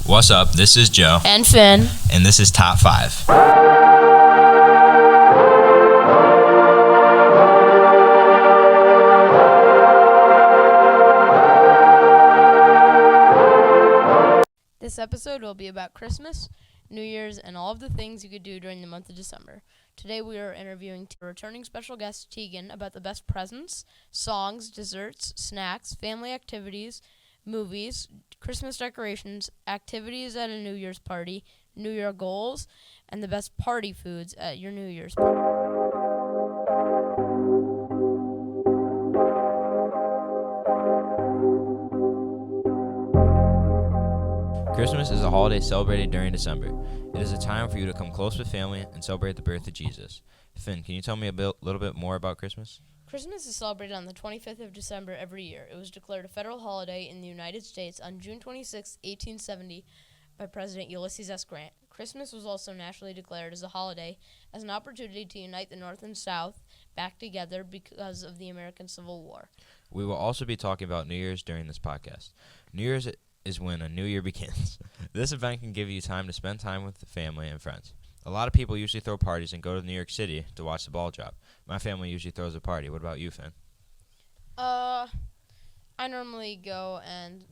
What's up? This is Joe. And Finn. And this is Top 5. This episode will be about Christmas, New Year's, and all of the things you could do during the month of December. Today we are interviewing a returning special guest, Tegan, about the best presents, songs, desserts, snacks, family activities, movies, Christmas decorations, activities at a New Year's party, New Year goals, and the best party foods at your New Year's party. Christmas is a holiday celebrated during December. It is a time for you to come close with family and celebrate the birth of Jesus. Finn, can you tell me a little bit more about Christmas? Christmas is celebrated on the 25th of December every year. It was declared a federal holiday in the United States on June 26, 1870, by President Ulysses S. Grant. Christmas was also nationally declared as a holiday as an opportunity to unite the North and South back together because of the American Civil War. We will also be talking about New Year's during this podcast. New Year's is when a new year begins. This event can give you time to spend time with the family and friends. A lot of people usually throw parties and go to New York City to watch the ball drop. My family usually throws a party. What about you, Finn? I normally go and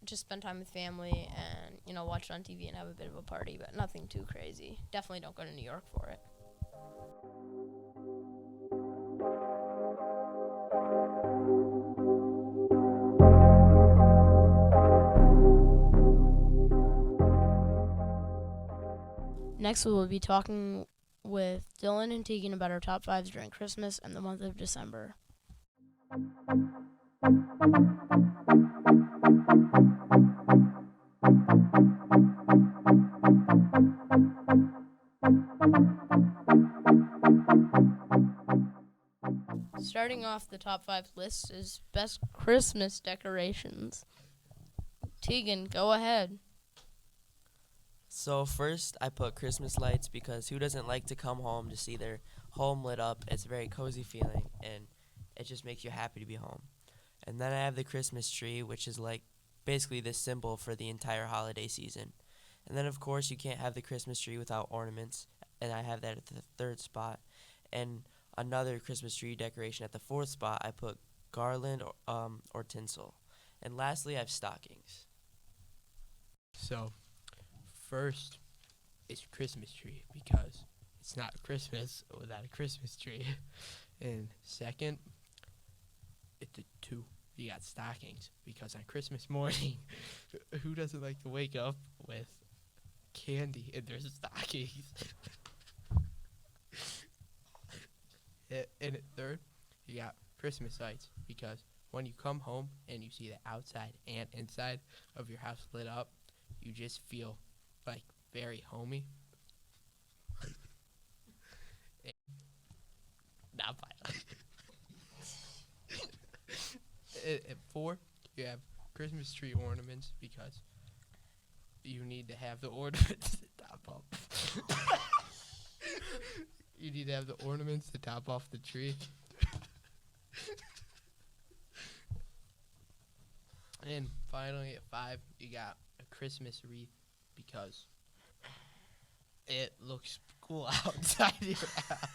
just spend time with family and, watch it on TV and have a bit of a party, but nothing too crazy. Definitely don't go to New York for it. Next, we will be talking with Dylan and Tegan about our top 5s during Christmas and the month of December. Starting off the top 5 list is best Christmas decorations. Tegan, go ahead. So first, I put Christmas lights because who doesn't like to come home to see their home lit up? It's a very cozy feeling, and it just makes you happy to be home. And then I have the Christmas tree, which is like basically the symbol for the entire holiday season. And then, of course, you can't have the Christmas tree without ornaments, and I have that at the 3rd spot. And another Christmas tree decoration at the 4th spot, I put garland or tinsel. And lastly, I have stockings. So, first is Christmas tree because it's not Christmas without a Christmas tree. And second, it's the 2. You got stockings because on Christmas morning, who doesn't like to wake up with candy in their stockings? And at 3rd, you got Christmas lights because when you come home and you see the outside and inside of your house lit up, you just feel like very homey. Not violent. At 4, you have Christmas tree ornaments because you need to have the ornaments to top up. You need to have the ornaments to top off the tree. And finally, at 5, you got a Christmas wreath because it looks cool outside your house.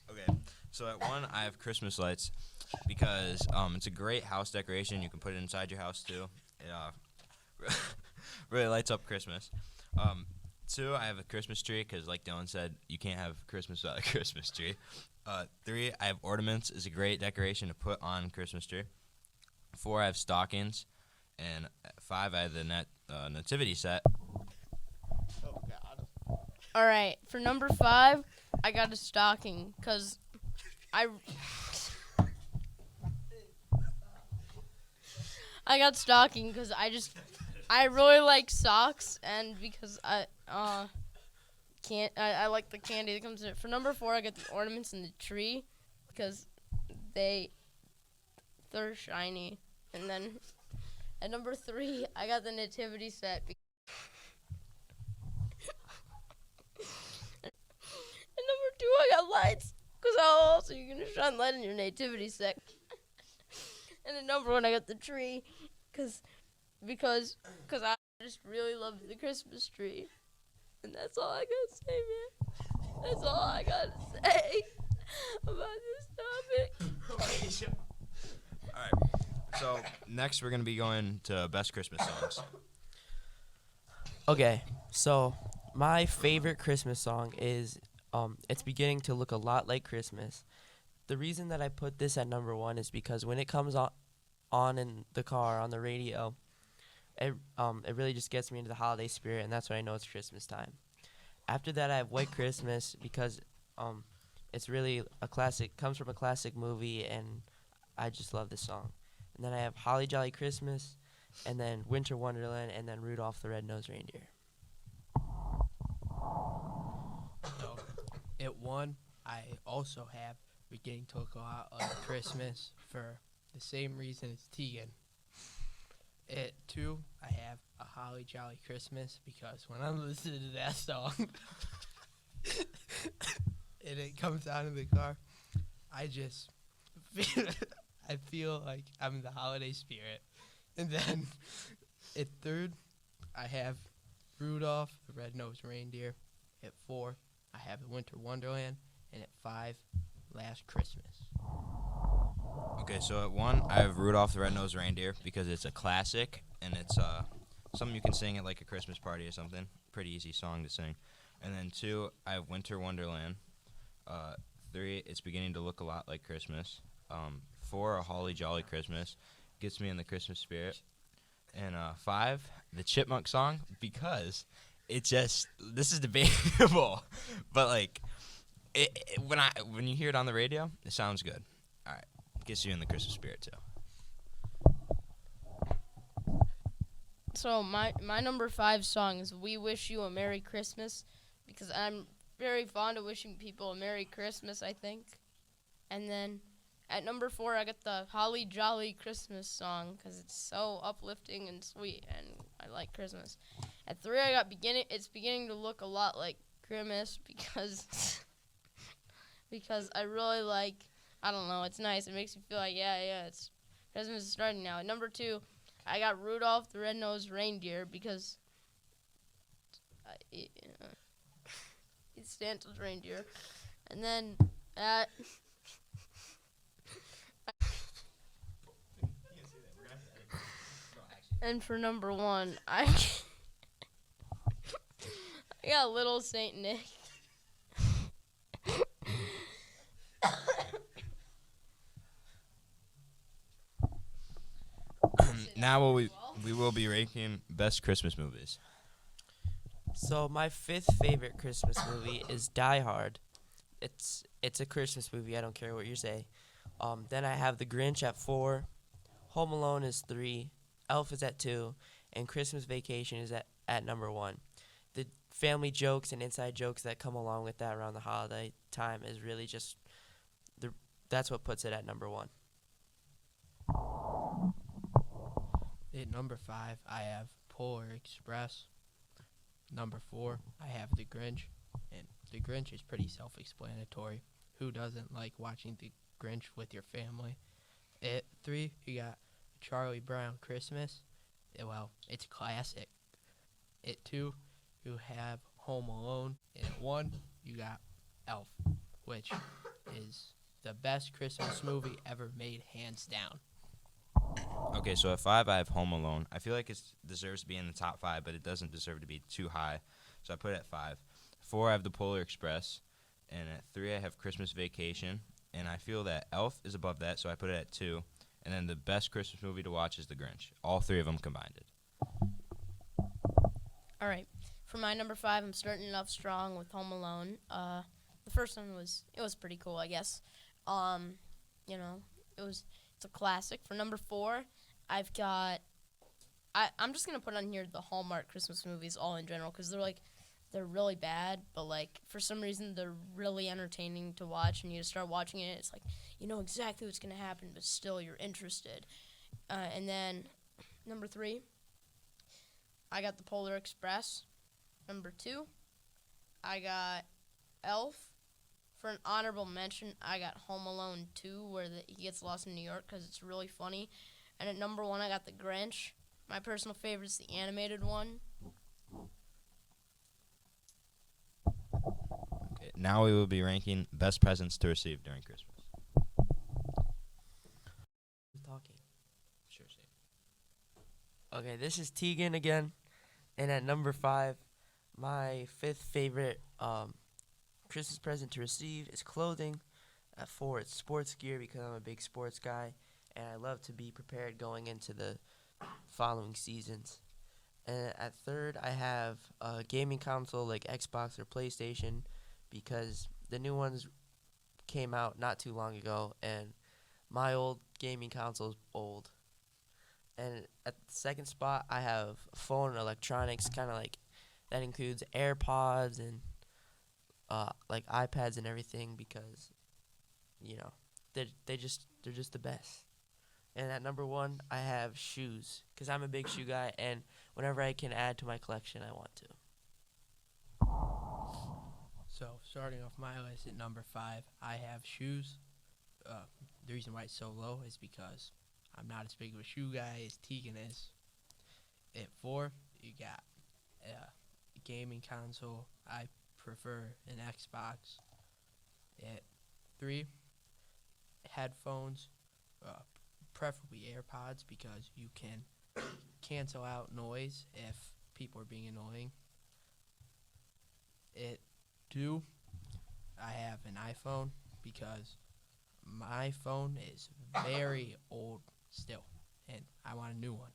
Okay, so at 1, I have Christmas lights because it's a great house decoration. You can put it inside your house, too. It really lights up Christmas. 2, I have a Christmas tree because, like Dylan said, you can't have Christmas without a Christmas tree. 3, I have ornaments. It's a great decoration to put on Christmas tree. 4, I have stockings. And 5, I have the nativity set. Oh, God. All right, for number 5, I got a stocking because I got stocking because I really like socks and because I like the candy that comes in it. For number 4, I got the ornaments in the tree because they're shiny. And then at number 3, I got the nativity set. At number 2, I got lights because how else are you gonna shine light in your nativity set? And at number 1, I got the tree because I I just really love the Christmas tree. And that's all I gotta say, man. That's all I gotta say about this topic. All right. So next we're gonna be going to best Christmas songs. Okay, so my favorite Christmas song is It's Beginning to Look a Lot Like Christmas. The reason that I put this at number one is because when it comes on in the car, on the radio, it really just gets me into the holiday spirit, and that's when I know it's Christmas time. After that, I have White Christmas because it's really a classic, comes from a classic movie, and I just love this song. And then I have Holly Jolly Christmas, and then Winter Wonderland, and then Rudolph the Red-Nosed Reindeer. So, at 1, I also have Beginning to Look a Lot Like Christmas for the same reason as Tegan. At 2, I have A Holly Jolly Christmas because when I'm listening to that song and it comes out in the car, I just I feel like I'm in the holiday spirit. And then at 3rd, I have Rudolph the Red-Nosed Reindeer. At 4, I have The Winter Wonderland. And at 5, Last Christmas. Okay, so at 1 I have Rudolph the Red-Nosed Reindeer because it's a classic and it's something you can sing at like a Christmas party or something. Pretty easy song to sing. And then 2 I have Winter Wonderland. 3 It's Beginning to Look a Lot Like Christmas. 4 A Holly Jolly Christmas gets me in the Christmas spirit. And 5 the Chipmunk song because it just this is debatable, but like when you hear it on the radio, it sounds good. All right, gets you in the Christmas spirit too. So my number 5 song is We Wish You a Merry Christmas because I'm very fond of wishing people a Merry Christmas, I think. And then at number 4, I got the Holly Jolly Christmas song because it's so uplifting and sweet, and I like Christmas. At 3, I got It's Beginning to Look a Lot Like Christmas because because I really like, I don't know, it's nice. It makes me feel like, yeah, it's Christmas is starting now. At number 2, I got Rudolph the Red-Nosed Reindeer because it's Santa's reindeer. And then at and for number 1, I got Little Saint Nick. Now we will be ranking best Christmas movies. So my 5th favorite Christmas movie is Die Hard. It's a Christmas movie. I don't care what you say. Then I have The Grinch at 4. Home Alone is 3. Elf is at 2. And Christmas Vacation is at number 1. The family jokes and inside jokes that come along with that around the holiday time is really just that's what puts it at number 1. At number 5, I have Polar Express. Number 4, I have The Grinch. And The Grinch is pretty self-explanatory. Who doesn't like watching The Grinch with your family? At 3, you got Charlie Brown Christmas. Well, it's classic. At 2, you have Home Alone. And at 1, you got Elf, which is the best Christmas movie ever made, hands down. Okay, so at 5 I have Home Alone. I feel like it deserves to be in the top 5, but it doesn't deserve to be too high, so I put it at 5. 4 I have The Polar Express, and at 3 I have Christmas Vacation, and I feel that Elf is above that, so I put it at 2. And then the best Christmas movie to watch is The Grinch. All 3 of them combined. All right. For my number 5, I'm starting it off strong with Home Alone. The first one was pretty cool, I guess. It's a classic. For number 4, I've got I'm just gonna put on here the Hallmark Christmas movies all in general because they're really bad, but like for some reason they're really entertaining to watch, and you start watching it, it's like you know exactly what's gonna happen, but still you're interested. And then number 3, I got the Polar Express. Number 2, I got Elf. For an honorable mention, I got Home Alone 2, where he gets lost in New York because it's really funny. And at number 1, I got The Grinch. My personal favorite is the animated one. Okay, now we will be ranking best presents to receive during Christmas. Who's talking? Sure, Steve. Okay, this is Tegan again. And at number 5, my 5th favorite Christmas present to receive is clothing. At 4, it's sports gear because I'm a big sports guy. And I love to be prepared going into the following seasons. And at 3rd, I have a gaming console like Xbox or PlayStation because the new ones came out not too long ago. And my old gaming console is old. And at the 2nd spot, I have phone and electronics, kind of like that includes AirPods and like iPads and everything because, you know, they're just the best. And at number 1, I have shoes because I'm a big shoe guy, and whenever I can add to my collection, I want to. So starting off my list at number 5, I have shoes. The reason why it's so low is because I'm not as big of a shoe guy as Tegan is. At 4, you got a gaming console. I prefer an Xbox. At 3, headphones, preferably AirPods because you can cancel out noise if people are being annoying. At 2, I have an iPhone because my phone is very old still, and I want a new one.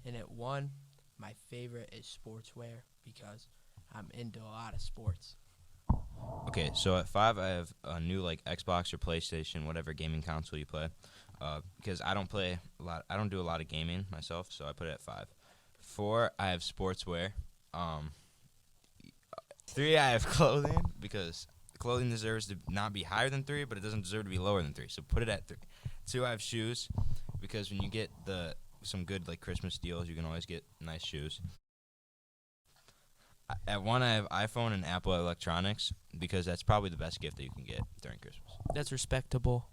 And at 1, my favorite is sportswear because I'm into a lot of sports. Okay, so at 5, I have a new like Xbox or PlayStation, whatever gaming console you play, because I don't play a lot. I don't do a lot of gaming myself, so I put it at 5. 4, I have sportswear. 3, I have clothing because clothing deserves to not be higher than 3, but it doesn't deserve to be lower than 3. So put it at 3. 2, I have shoes because when you get some good like Christmas deals, you can always get nice shoes. At 1, I have iPhone and Apple electronics because that's probably the best gift that you can get during Christmas. That's respectable.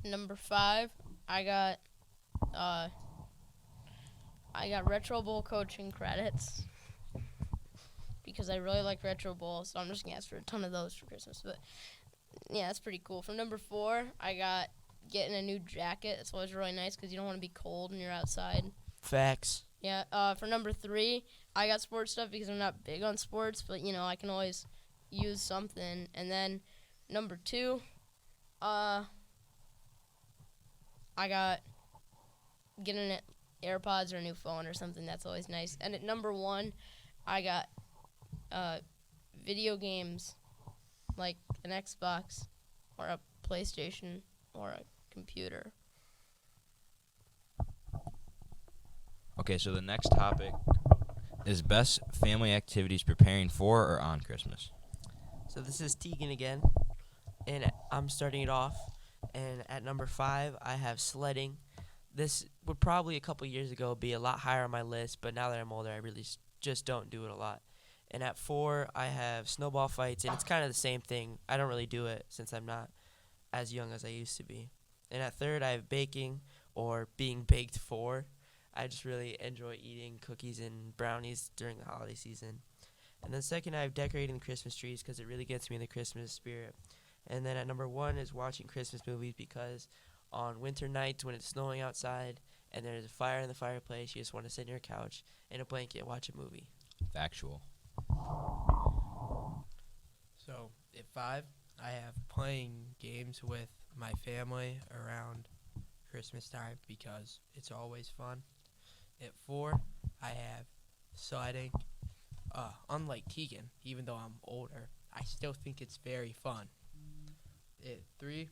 Number 5, I got Retro Bowl coaching credits because I really like Retro Bowl, so I'm just gonna ask for a ton of those for Christmas. But yeah, that's pretty cool. For number 4, I got getting a new jacket. It's always really nice because you don't want to be cold when you're outside. Facts. Yeah. For number 3, I got sports stuff because I'm not big on sports, but you know I can always use something. And then number 2, I got getting AirPods or a new phone or something. That's always nice. And at number 1, I got video games like an Xbox or a PlayStation or a computer. Okay, so the next topic is best family activities preparing for or on Christmas. So this is Tegan again, and I'm starting it off. And at number 5, I have sledding. This would probably a couple years ago be a lot higher on my list, but now that I'm older, I really just don't do it a lot. And at 4, I have snowball fights, and it's kind of the same thing. I don't really do it since I'm not as young as I used to be. And at 3rd, I have baking or being baked for. I just really enjoy eating cookies and brownies during the holiday season. And then 2nd, I have decorating the Christmas trees because it really gets me in the Christmas spirit. And then at number 1 is watching Christmas movies because on winter nights when it's snowing outside and there's a fire in the fireplace, you just want to sit on your couch in a blanket and watch a movie. Factual. So at 5, I have playing games with my family around Christmas time because it's always fun. At 4, I have sledding. Unlike Tegan, even though I'm older, I still think it's very fun. At 3,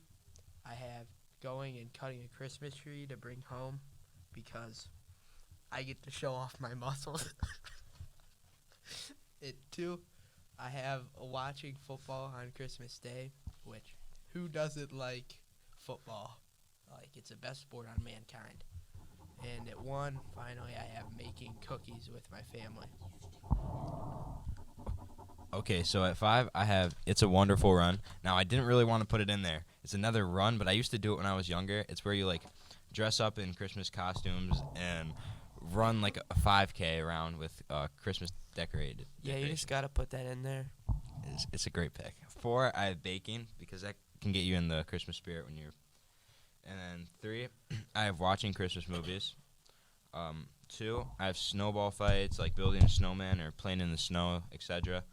I have going and cutting a Christmas tree to bring home because I get to show off my muscles. At 2, I have watching football on Christmas Day, which who doesn't like football? Like, it's the best sport on mankind. And at 1, finally, I have making cookies with my family. Okay, so at 5, I have It's a Wonderful Run. Now, I didn't really want to put it in there. It's another run, but I used to do it when I was younger. It's where you, like, dress up in Christmas costumes and run like a 5K around with Christmas decorated. Yeah, you just decorations. gotta put that in there. It's a great pick. 4, I have baking because that can get you in the Christmas spirit when you're. And then 3, I have watching Christmas movies. 2, I have snowball fights, like building a snowman or playing in the snow, etc.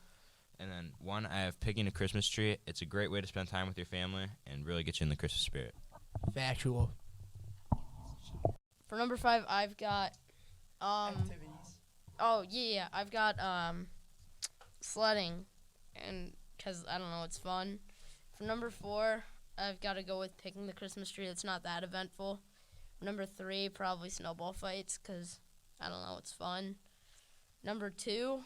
And then 1, I have picking a Christmas tree. It's a great way to spend time with your family and really get you in the Christmas spirit. Factual. For number 5, I've got oh yeah, I've got sledding, and because I don't know, it's fun. For number 4, I've got to go with picking the Christmas tree. It's not that eventful. Number 3, probably snowball fights, because I don't know, it's fun. Number 2,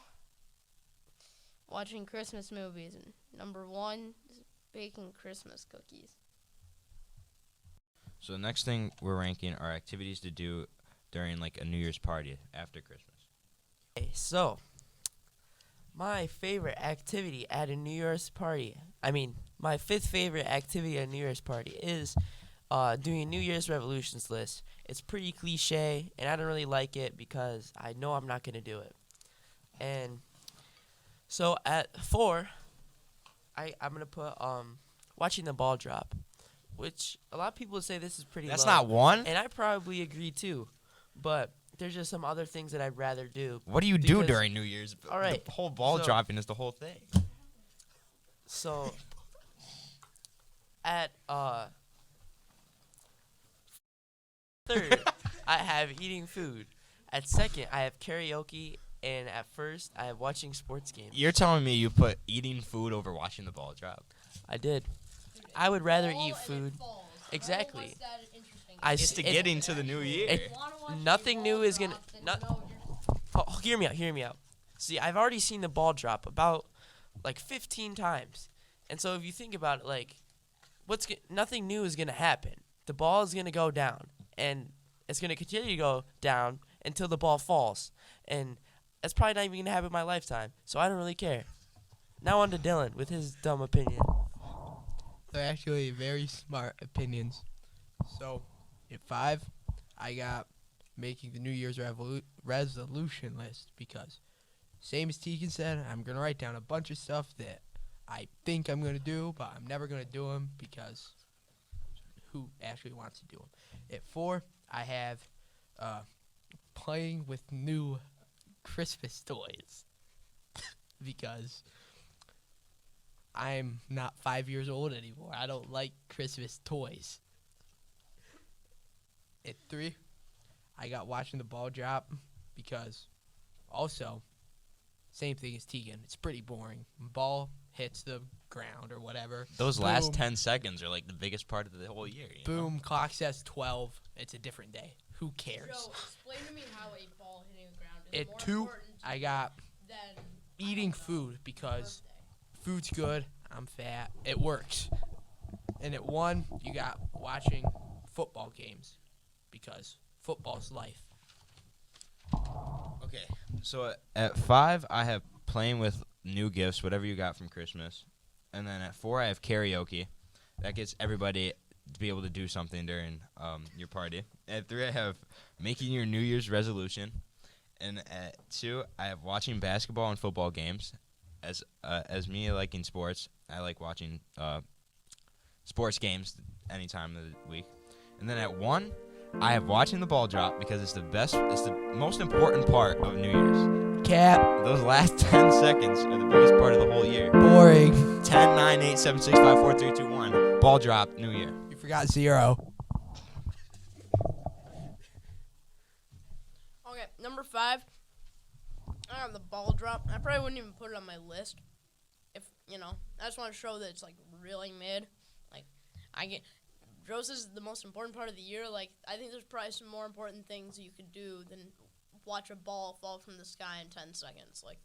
watching Christmas movies, and number 1 is baking Christmas cookies. So the next thing we're ranking are activities to do during like a New Year's party after Christmas. Okay, so my favorite activity at a New Year's party, my 5th favorite activity at a New Year's party is doing a New Year's resolutions list. It's pretty cliche, and I don't really like it because I know I'm not going to do it. And so at 4, I'm going to put watching the ball drop, which a lot of people say this is pretty That's low. not 1. And I probably agree too, but there's just some other things that I'd rather do. What do you do because- during New Year's? All right, The whole ball so- dropping is the whole thing. So at 3rd, I have eating food. At 2nd, I have karaoke, and at 1st, I have watching sports games. You're telling me you put eating food over watching the ball drop? I did. I would rather eat food. Exactly. It's to it- getting to the new year. it- nothing new is gonna. Oh, hear me out. See, I've already seen the ball drop about like 15 times, and so if you think about it, like, nothing new is gonna happen. The ball is gonna go down, and it's gonna continue to go down until the ball falls, and that's probably not even gonna happen in my lifetime. So I don't really care. Now on to Dylan with his dumb opinion. They're actually very smart opinions. So, at 5, I got making the New Year's resolution list because, same as Tegan said, I'm going to write down a bunch of stuff that I think I'm going to do, but I'm never going to do them because who actually wants to do them? At 4, I have playing with new Christmas toys because I'm not 5 years old anymore. I don't like Christmas toys. At 3, I got watching the ball drop because also, same thing as Tegan. It's pretty boring. Ball hits the ground or whatever. Those last Boom. 10 seconds are like the biggest part of the whole year. You know? Boom, clock says 12. It's a different day. Who cares? Joe, explain to me how a ball hitting the ground is At more 2, important to I you got than eating food because birthday. food's good. I'm fat. It works. And at 1, you got watching football games because football's life. Okay, so at 5, I have playing with new gifts, whatever you got from Christmas. And then at 4, I have karaoke. That gets everybody to be able to do something during your party. At 3, I have making your New Year's resolution. And at 2, I have watching basketball and football games. As me liking sports, I like watching sports games any time of the week. And then at 1, I have watching the ball drop because it's the most important part of New Year's. Cap. Those last 10 seconds are the biggest part of the whole year. Boring. 10, 9, 8, 7, 6, 5, 4, 3, 2, 1. Ball drop, New Year. You forgot 0. Okay, number 5. I have the ball drop. I probably wouldn't even put it on my list. If, I just want to show that it's, like, really mid. Like, Rose is the most important part of the year. Like, I think there's probably some more important things you could do than watch a ball fall from the sky in 10 seconds. Like,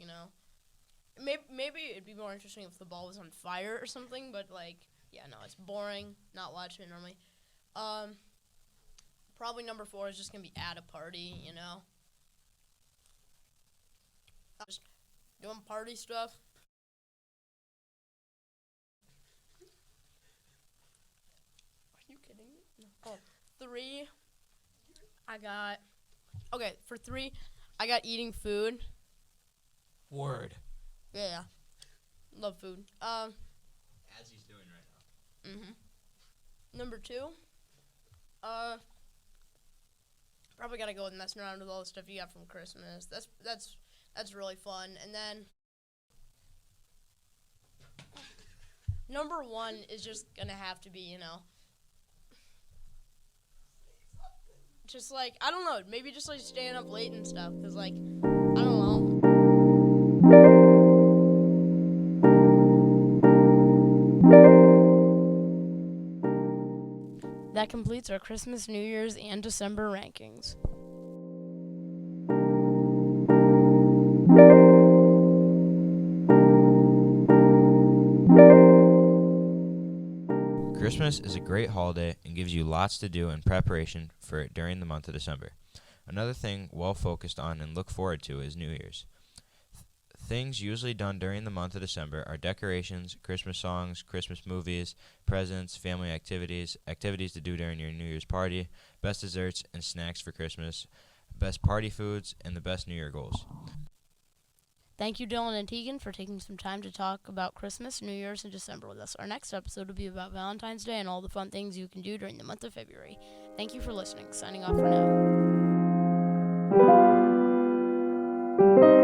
maybe it'd be more interesting if the ball was on fire or something. But, like, yeah, no, it's boring. Not watching it normally. Probably number 4 is just going to be at a party, Just doing party stuff. Are you kidding me? No. Oh, 3, For 3, I got eating food. Word. Yeah. Love food. As he's doing right now. Number 2, probably gotta go with messing around with all the stuff you got from Christmas. That's really fun. And then number 1 is just gonna have to be, just like, I don't know, maybe just like staying up late and stuff, cause like, I don't know. That completes our Christmas, New Year's, and December rankings. Christmas is a great holiday and gives you lots to do in preparation for it during the month of December. Another thing well focused on and look forward to is New Year's. Things usually done during the month of December are decorations, Christmas songs, Christmas movies, presents, family activities, activities to do during your New Year's party, best desserts and snacks for Christmas, best party foods, and the best New Year goals. Thank you, Dylan and Tegan, for taking some time to talk about Christmas, New Year's, and December with us. Our next episode will be about Valentine's Day and all the fun things you can do during the month of February. Thank you for listening. Signing off for now.